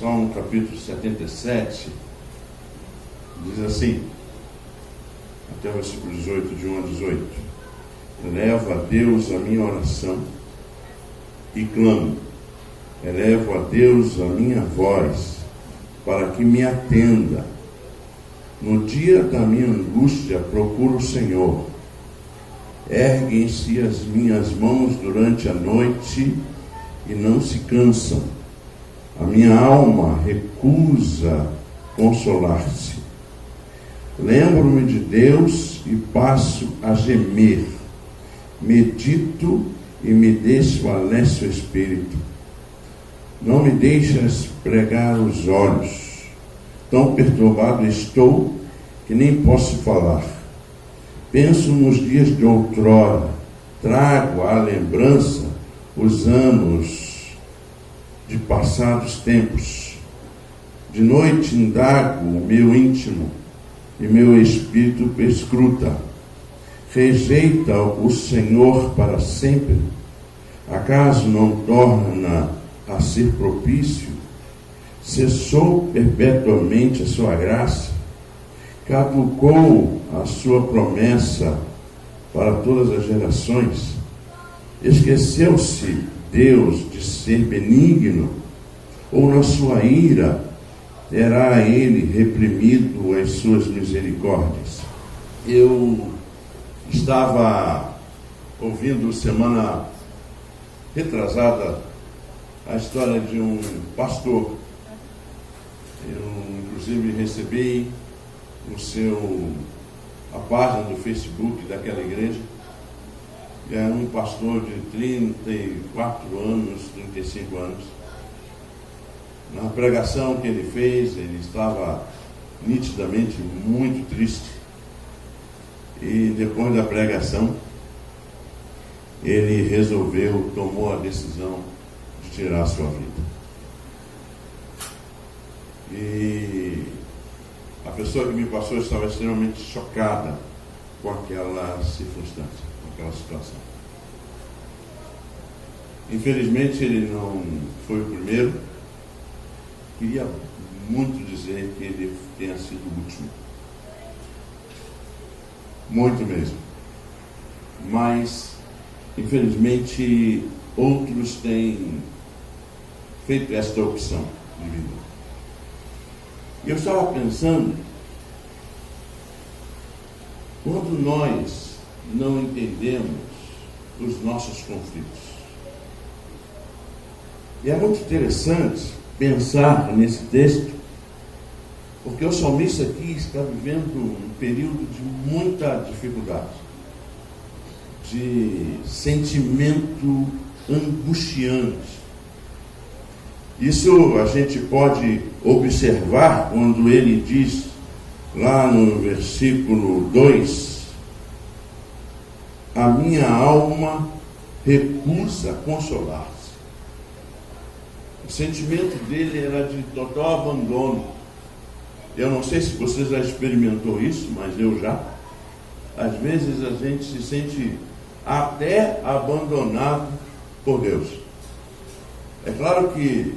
Salmo capítulo 77, diz assim, até o versículo 18, de 1 a 18: Elevo a Deus a minha oração e clamo, elevo a Deus a minha voz, para que me atenda. No dia da minha angústia procuro o Senhor. Erguem-se as minhas mãos durante a noite e não se cansam. A minha alma recusa consolar-se. Lembro-me de Deus e passo a gemer. Medito e me desfalece o espírito. Não me deixas pregar os olhos. Tão perturbado estou que nem posso falar. Penso nos dias de outrora. Trago à lembrança os anos de passados tempos. De noite indago o meu íntimo e meu espírito perscruta. Rejeita o Senhor para sempre? Acaso não torna a ser propício? Cessou perpetuamente a sua graça? Caducou a sua promessa para todas as gerações? Esqueceu-se Deus de ser benigno? Ou na sua ira terá ele reprimido as suas misericórdias? Eu estava ouvindo semana retrasada a história de um pastor. Eu inclusive recebi a página do Facebook daquela igreja. É um pastor de 34 anos, 35 anos. Na pregação que ele fez, ele estava nitidamente muito triste. E depois da pregação, ele tomou a decisão de tirar a sua vida. E a pessoa que me passou estava extremamente chocada com aquela circunstância, com aquela situação. Infelizmente ele não foi o primeiro. Queria muito dizer que ele tenha sido o último. Muito mesmo. Mas, infelizmente, outros têm feito esta opção de vida. E eu estava pensando, quando nós não entendemos os nossos conflitos. E é muito interessante pensar nesse texto, porque o salmista aqui está vivendo um período de muita dificuldade, de sentimento angustiante. Isso a gente pode observar quando ele diz, lá no versículo 2, a minha alma recusa consolar-se. O sentimento dele era de total abandono. Eu não sei se você já experimentou isso, mas eu já. Às vezes a gente se sente até abandonado por Deus. É claro que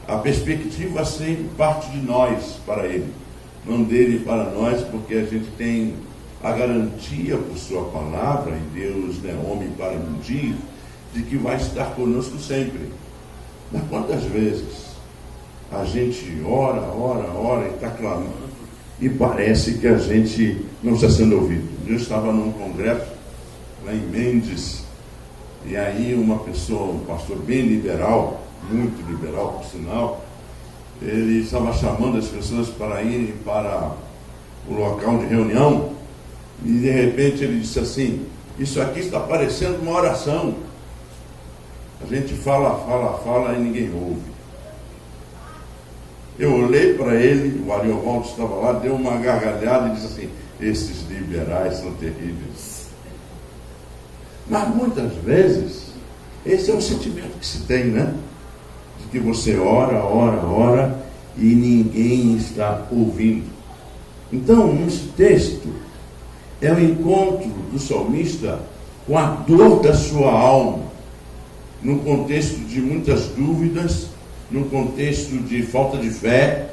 a perspectiva sempre parte de nós para Ele, não dele para nós, porque a gente tem a garantia por sua palavra, e Deus não é homem para mentir, de que vai estar conosco sempre. Mas quantas vezes a gente ora e está clamando e parece que a gente não está sendo ouvido? Eu estava num congresso lá em Mendes, e aí uma pessoa, um pastor bem liberal, muito liberal por sinal, ele estava chamando as pessoas para irem para o local de reunião, e de repente ele disse assim: isso aqui está parecendo uma oração. A gente fala e ninguém ouve. Eu olhei para ele, o Ariovaldo estava lá, deu uma gargalhada e disse assim: esses liberais são terríveis. Mas muitas vezes, esse é o sentimento que se tem, né? De que você ora e ninguém está ouvindo. Então, esse texto é o encontro do salmista com a dor da sua alma, num contexto de muitas dúvidas num contexto de falta de fé,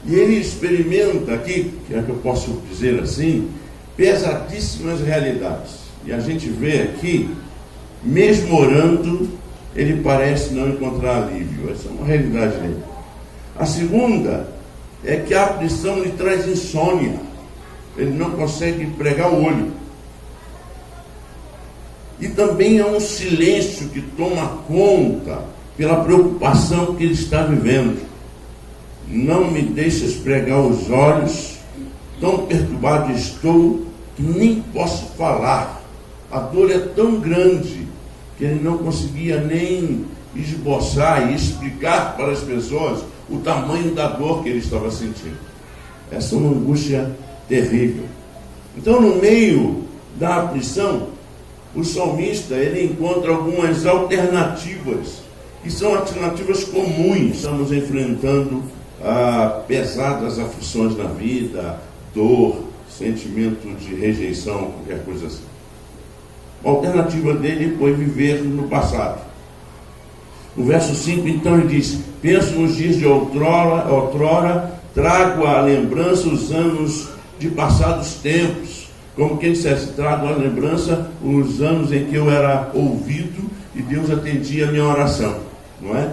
e ele experimenta aqui, que é que eu posso dizer assim, pesadíssimas realidades. E a gente vê aqui, mesmo orando, ele parece não encontrar alívio. Essa é uma realidade dele. A segunda é que a aflição lhe traz insônia. Ele não consegue pregar o olho. E também há um silêncio que toma conta pela preocupação que ele está vivendo. Não me deixas pregar os olhos, tão perturbado estou que nem posso falar. A dor é tão grande que ele não conseguia nem esboçar e explicar para as pessoas o tamanho da dor que ele estava sentindo. Essa é uma angústia terrível. Então, no meio da aflição, o salmista ele encontra algumas alternativas, que são alternativas comuns. Estamos enfrentando pesadas aflições na vida, dor, sentimento de rejeição, qualquer coisa assim. A alternativa dele foi viver no passado. No verso 5, então, ele diz: penso nos dias de outrora, trago à lembrança os anos de passados tempos. Como quem dissesse, trago à lembrança os anos em que eu era ouvido e Deus atendia a minha oração. Não é?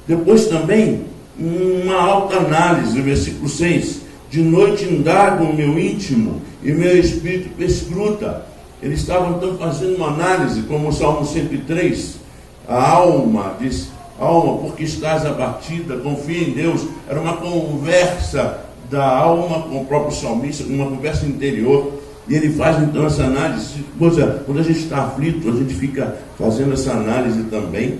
Depois também, uma autoanálise, no versículo 6. De noite indago o meu íntimo e meu espírito perscruta. Eles estavam então fazendo uma análise, como o Salmo 103. A alma diz: alma, porque estás abatida, confia em Deus. Era uma conversa da alma com o próprio salmista, uma conversa interior. E ele faz então essa análise. Quando a gente está aflito, a gente fica fazendo essa análise também.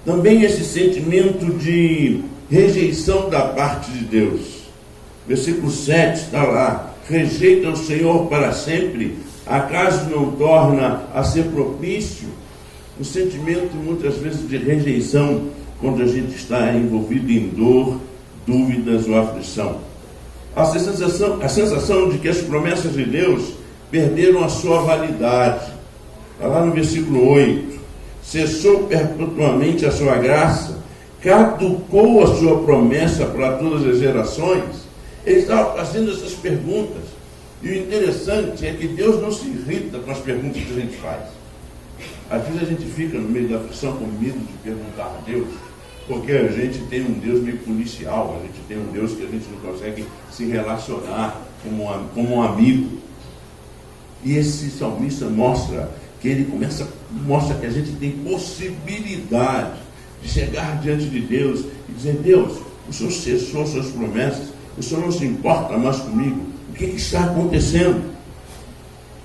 Também esse sentimento de rejeição da parte de Deus. Versículo 7 está lá: rejeita o Senhor para sempre, acaso não torna a ser propício? Um sentimento muitas vezes de rejeição quando a gente está envolvido em dor, dúvidas ou aflição. A sensação de que as promessas de Deus perderam a sua validade. Está lá no versículo 8: cessou perpetuamente a sua graça, caducou a sua promessa para todas as gerações. Ele estava fazendo essas perguntas. E o interessante é que Deus não se irrita com as perguntas que a gente faz. Às vezes a gente fica no meio da aflição com medo de perguntar a Deus, porque a gente tem um Deus meio policial, a gente tem um Deus que a gente não consegue se relacionar como um amigo. E esse salmista mostra que mostra que a gente tem possibilidade de chegar diante de Deus e dizer: Deus, o Senhor cessou suas promessas, o Senhor não se importa mais comigo, o que está acontecendo?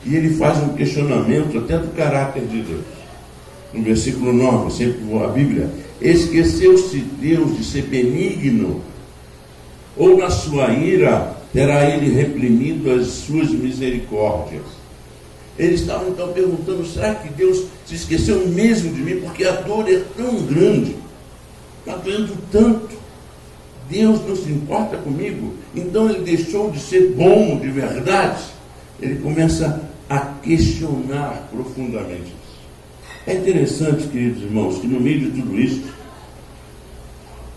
E ele faz um questionamento até do caráter de Deus. No versículo 9, sempre vou à Bíblia: esqueceu-se Deus de ser benigno, ou na sua ira terá ele reprimido as suas misericórdias? Eles estavam então perguntando: será que Deus se esqueceu mesmo de mim? Porque a dor é tão grande, está doendo tanto. Deus não se importa comigo? Então ele deixou de ser bom de verdade? Ele começa a questionar profundamente isso. É interessante, queridos irmãos, que no meio de tudo isso,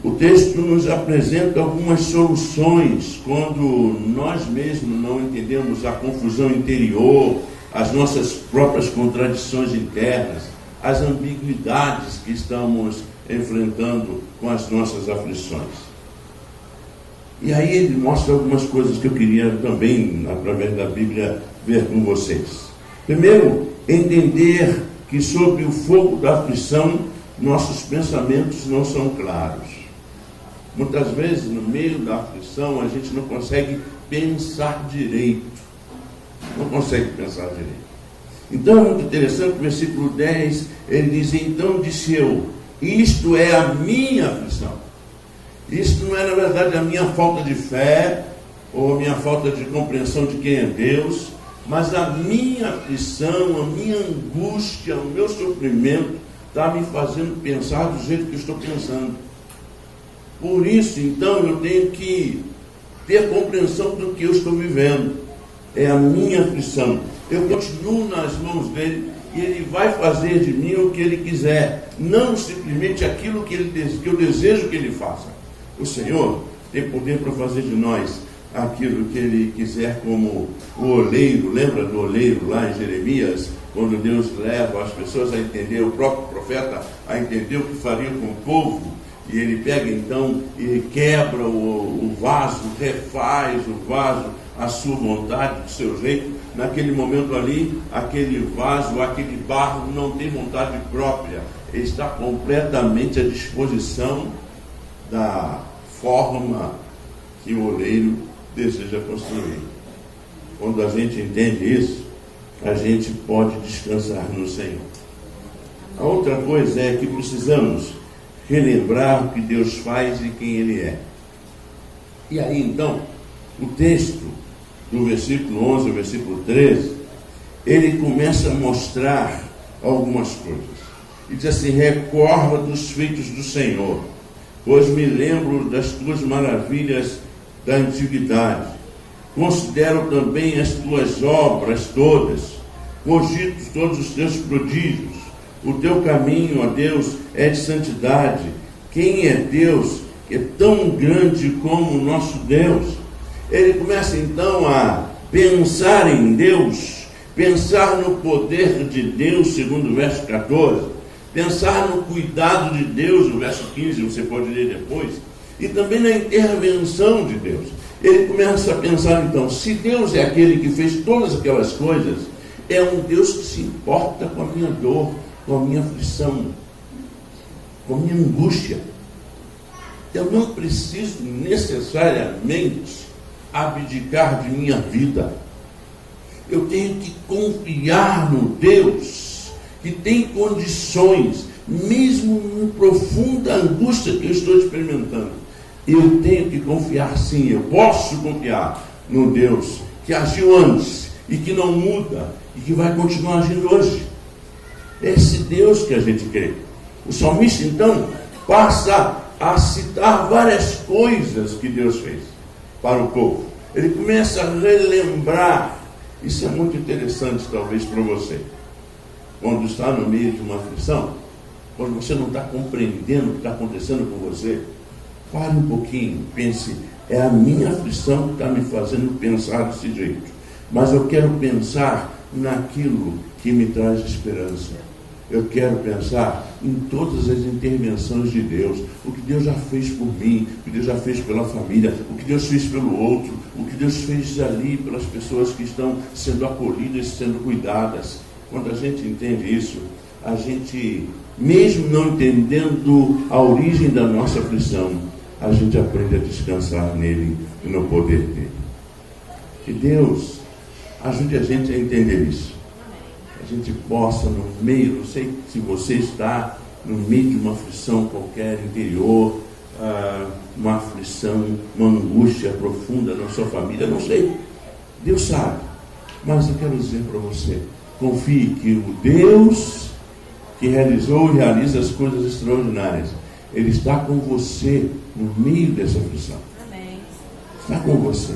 o texto nos apresenta algumas soluções quando nós mesmos não entendemos a confusão interior, as nossas próprias contradições internas, as ambiguidades que estamos enfrentando com as nossas aflições. E aí ele mostra algumas coisas que eu queria também, através da Bíblia, ver com vocês. Primeiro, entender que sob o fogo da aflição, nossos pensamentos não são claros. Muitas vezes, no meio da aflição, a gente não consegue pensar direito. Não consegue pensar direito. Então, é muito interessante, o versículo 10, ele diz: então disse eu, isto é a minha aflição. Isso não é, na verdade, a minha falta de fé, ou a minha falta de compreensão de quem é Deus, mas a minha aflição, a minha angústia, o meu sofrimento está me fazendo pensar do jeito que eu estou pensando. Por isso, então, eu tenho que ter compreensão do que eu estou vivendo. É a minha aflição. Eu continuo nas mãos dele e Ele vai fazer de mim o que Ele quiser, não simplesmente aquilo que eu desejo que Ele faça. O Senhor tem poder para fazer de nós aquilo que Ele quiser, como o oleiro. Lembra do oleiro lá em Jeremias, quando Deus leva as pessoas a entender, o próprio profeta a entender o que faria com o povo, e ele pega então e quebra o vaso, refaz o vaso à sua vontade, do seu jeito. Naquele momento ali, aquele vaso, aquele barro não tem vontade própria, ele está completamente à disposição da forma que o oleiro deseja construir. Quando a gente entende isso, a gente pode descansar no Senhor. A outra coisa é que precisamos relembrar o que Deus faz e quem Ele é. E aí então, o texto do versículo 11 ao versículo 13, ele começa a mostrar algumas coisas. Ele diz assim: recorda dos feitos do Senhor, pois me lembro das tuas maravilhas da antiguidade. Considero também as tuas obras todas, cogito todos os teus prodígios. O teu caminho, ó Deus, é de santidade. Quem é Deus que é tão grande como o nosso Deus? Ele começa então a pensar em Deus, pensar no poder de Deus, segundo o verso 14, pensar no cuidado de Deus, no verso 15, você pode ler depois, e também na intervenção de Deus. Ele começa a pensar então, se Deus é aquele que fez todas aquelas coisas, é um Deus que se importa com a minha dor, com a minha aflição, com a minha angústia. Eu não preciso necessariamente abdicar de minha vida. Eu tenho que confiar no Deus que tem condições, mesmo em profunda angústia que eu estou experimentando. Eu tenho que confiar, sim, eu posso confiar no Deus que agiu antes e que não muda e que vai continuar agindo hoje. É esse Deus que a gente crê. O salmista então passa a citar várias coisas que Deus fez para o povo. Ele começa a relembrar. Isso é muito interessante talvez para você, quando está no meio de uma aflição, quando você não está compreendendo o que está acontecendo com você. Pare um pouquinho, pense, é a minha aflição que está me fazendo pensar desse jeito, mas eu quero pensar naquilo que me traz esperança. Eu quero pensar em todas as intervenções de Deus, o que Deus já fez por mim, o que Deus já fez pela família, o que Deus fez pelo outro, o que Deus fez ali pelas pessoas que estão sendo acolhidas, sendo cuidadas. Quando a gente entende isso, a gente, mesmo não entendendo a origem da nossa aflição, a gente aprende a descansar nele e no poder dele. Que Deus ajude a gente a entender isso. A gente possa, no meio, não sei se você está no meio de uma aflição qualquer interior, uma aflição, uma angústia profunda na sua família, não sei, Deus sabe, mas eu quero dizer para você, confie que o Deus que realizou e realiza as coisas extraordinárias, Ele está com você no meio dessa aflição. Amém. Está com você.